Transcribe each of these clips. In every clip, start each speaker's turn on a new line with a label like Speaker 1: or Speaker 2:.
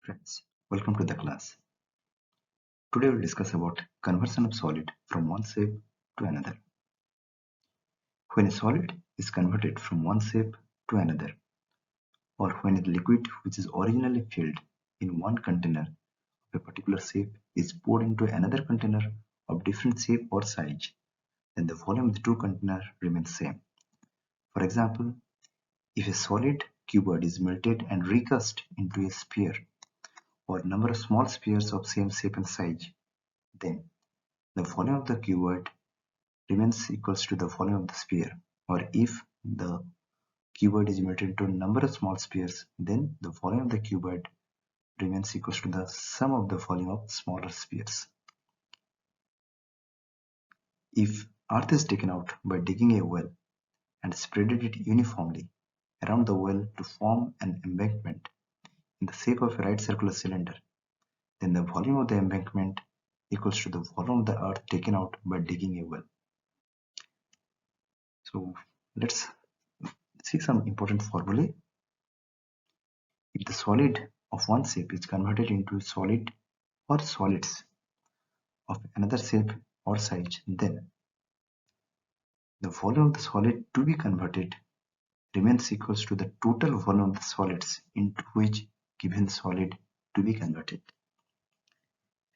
Speaker 1: Friends, welcome to the class. Today we'll discuss about conversion of solid from one shape to another. When a solid is converted from one shape to another, or when a liquid which is originally filled in one container of a particular shape is poured into another container of different shape or size, then the volume of the two containers remains same. For example, if a solid cuboid is melted and recast into a sphere or number of small spheres of same shape and size, then the volume of the cuboid remains equals to the volume of the sphere, or if the cuboid is melted into a number of small spheres, then the volume of the cuboid remains equals to the sum of the volume of smaller spheres. If earth is taken out by digging a well and spreaded it uniformly around the well to form an embankment in the shape of a right circular cylinder, then the volume of the embankment equals to the volume of the earth taken out by digging a well. So let's see some important formulae. If the solid of one shape is converted into a solid or solids of another shape or size, then the volume of the solid to be converted remains equals to the total volume of the solids into which given solid to be converted.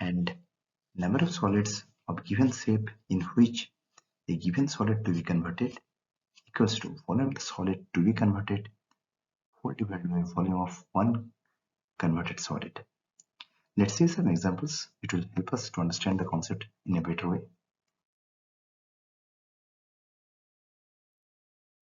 Speaker 1: And number of solids of given shape in which a given solid to be converted equals to volume of the solid to be converted whole divided by volume of one converted solid. Let's see some examples. It will help us to understand the concept in a better way.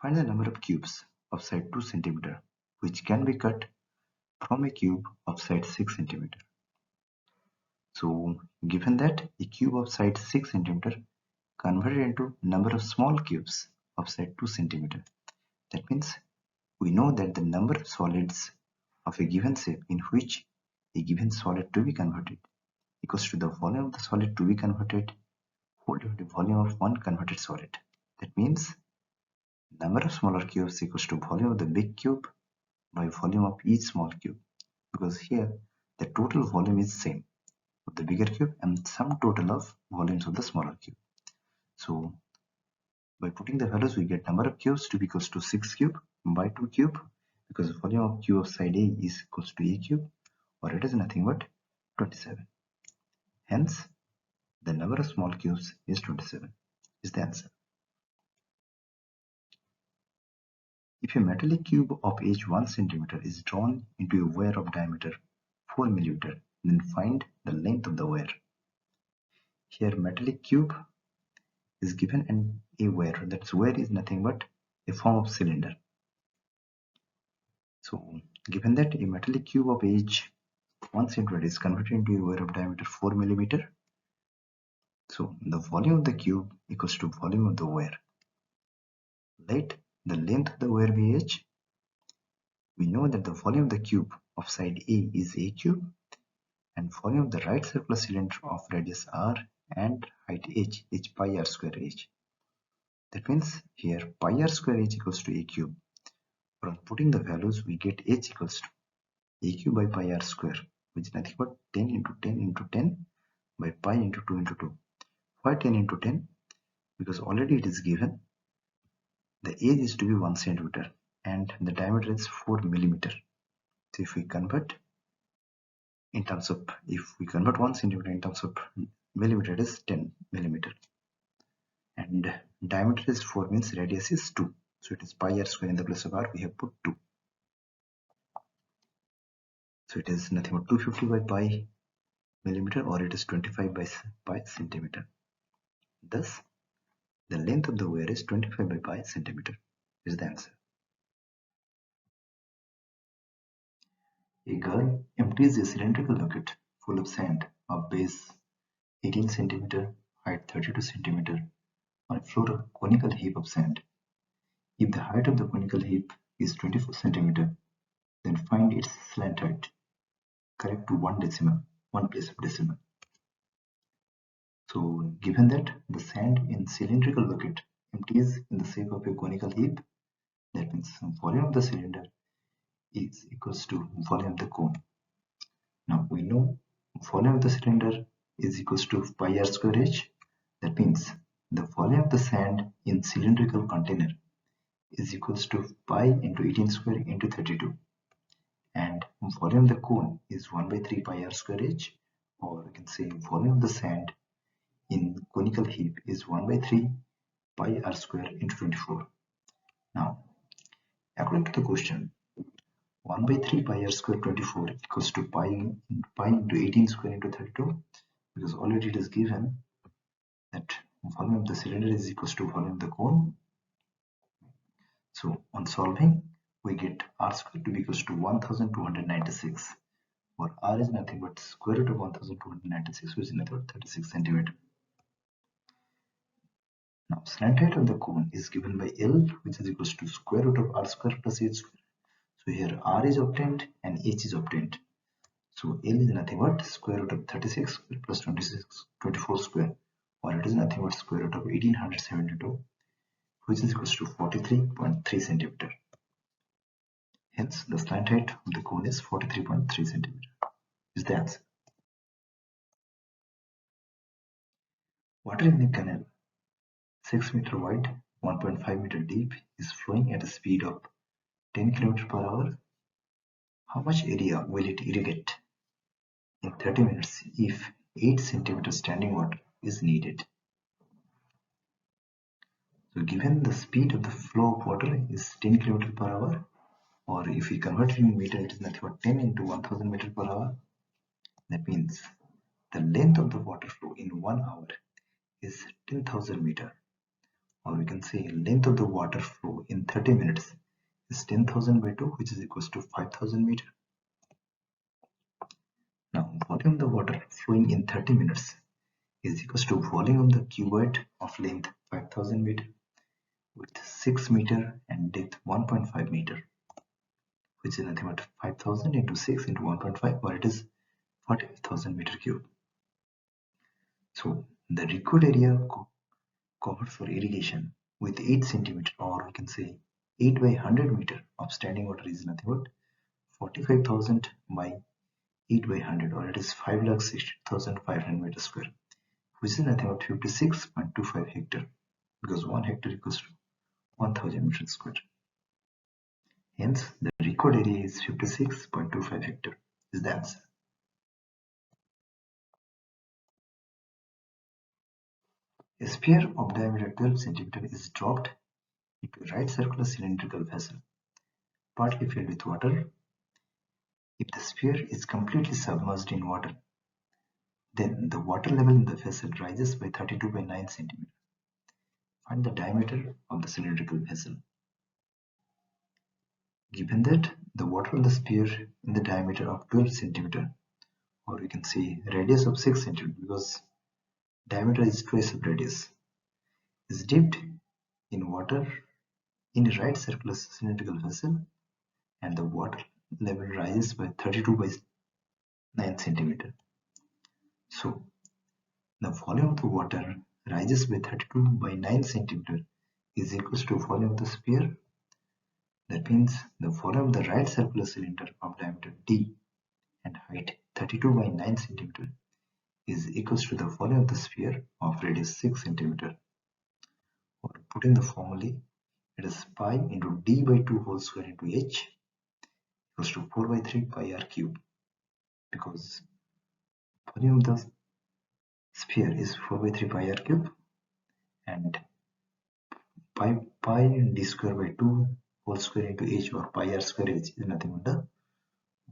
Speaker 1: Find the number of cubes of side 2 cm which can be cut from a cube of side 6 cm. So given that a cube of side 6 cm converted into number of small cubes of side 2 cm. That means we know that the number of solids of a given shape in which a given solid to be converted equals to the volume of the solid to be converted whole divided by the volume of one converted solid. That means number of smaller cubes equals to volume of the big cube by volume of each small cube, because here the total volume is same of the bigger cube and sum total of volumes of the smaller cube. So by putting the values we get number of cubes to be equals to 6 cube by 2 cube, because volume of cube of side A is equals to A cube, or it is nothing but 27. Hence the number of small cubes is 27 is the answer. If a metallic cube of edge 1 cm is drawn into a wire of diameter 4 mm, then find the length of the wire. Here metallic cube is given and a wire, that wire is nothing but a form of cylinder. So given that a metallic cube of edge 1 cm is converted into a wire of diameter 4 mm, so the volume of the cube equals to volume of the wire. Let the length of the wire be h. We know that the volume of the cube of side A is A cube and volume of the right circular cylinder of radius r and height h is pi r square h. That means here pi r square h equals to A cube. From putting the values we get h equals to A cube by pi r square, which is nothing but 10 into 10 into 10 by pi into 2 into 2. Why 10 into 10? Because already it is given the age is to be 1 centimeter and the diameter is 4 millimeter. So if we convert in terms of, if we convert 1 centimeter in terms of millimeter, it is 10 millimeter. And diameter is 4 means radius is 2. So it is pi r square, in the place of r we have put 2. So it is nothing but 250 by pi millimeter, or it is 25 by pi centimeter. Thus the length of the wire is 25 by pi centimeter is the answer. A girl empties a cylindrical bucket full of sand of base 18 cm, height 32 cm on a floor of conical heap of sand. If the height of the conical heap is 24 cm, then find its slant height. Correct to one place of decimal. So given that the sand in cylindrical bucket empties in the shape of a conical heap, that means volume of the cylinder is equals to volume of the cone. Now we know volume of the cylinder is equals to pi r square h. That means the volume of the sand in cylindrical container is equals to pi into 18 square into 32, and volume of the cone is 1 by 3 pi r square h, or we can say volume of the sand in conical heap is 1 by 3 pi r square into 24. Now, according to the question, 1 by 3 pi r square 24 equals to pi into 18 square into 32, because already it is given that volume of the cylinder is equals to volume of the cone. So on solving, we get r square to be equals to 1296, or r is nothing but square root of 1296, which is nothing but 36 centimeter. Now slant height of the cone is given by L, which is equals to square root of r square plus h square. So here r is obtained and h is obtained. So L is nothing but square root of 36 square plus 24 square, or it is nothing but square root of 1872, which is equals to 43.3 centimeter. Hence, the slant height of the cone is 43.3 centimeter. Is the answer. Water in a canal 6 meter wide, 1.5 meter deep is flowing at a speed of 10 km per hour. How much area will it irrigate in 30 minutes if 8 centimeter standing water is needed? So given the speed of the flow of water is 10 km per hour, or if we convert it in meter, it is nothing but 10 into 1000 meter per hour. That means the length of the water flow in 1 hour is 10,000 meter, or we can say length of the water flow in 30 minutes is 10,000 by 2, which is equals to 5,000 meter. Now volume of the water flowing in 30 minutes is equals to volume of the cuboid of length 5,000 meter with 6 meter and depth 1.5 meter, which is nothing but 5,000 into 6 into 1.5, or it is 40,000 meter cube. So the required area covered for irrigation with 8 centimeter, or we can say 8 by 100 meter of standing water is nothing but 45,000 by 8 by 100, or it is 5,60,500 meters square, which is nothing but 56.25 hectare, because 1 hectare equals to 1000 meters square. Hence, the required area is 56.25 hectare. Is the answer. A sphere of diameter 12 cm is dropped into a right circular cylindrical vessel, partly filled with water. If the sphere is completely submerged in water, then the water level in the vessel rises by 32 by 9 cm. Find the diameter of the cylindrical vessel. Given that the water in the sphere in the diameter of 12 cm, or we can say radius of 6 cm, because diameter is twice of radius, is dipped in water in a right circular cylindrical vessel, and the water level rises by 32 by 9 cm. So the volume of the water rises by 32 by 9 cm is equals to volume of the sphere. That means the volume of the right circular cylinder of diameter d and height 32 by 9 cm is equals to the volume of the sphere of radius 6 cm. Or putting the formula, it is pi into d by 2 whole square into h equals to 4 by 3 pi r cube, because volume of the sphere is 4 by 3 pi r cube, and pi d square by 2 whole square into h, or pi r square h, is nothing but the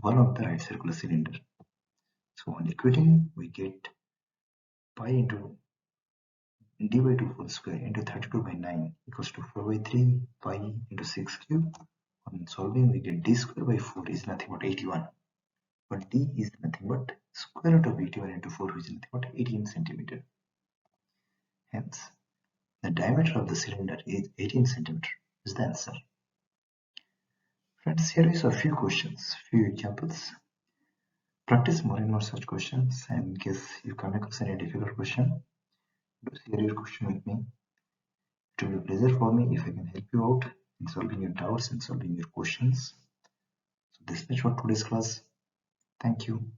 Speaker 1: volume of the right circular cylinder. So on equating, we get pi into d by 2 whole square into 32 by 9 equals to 4 by 3 pi into 6 cube. On solving, we get d square by 4 is nothing but 81, but d is nothing but square root of 81 into 4, which is nothing but 18 centimeter. Hence, the diameter of the cylinder is 18 centimeter. Is the answer. Friends, here is a few questions, few examples. Practice more and more such questions, and in case you come across any difficult question, do share your question with me. It will be a pleasure for me if I can help you out in solving your doubts and solving your questions. So this much for today's class. Thank you.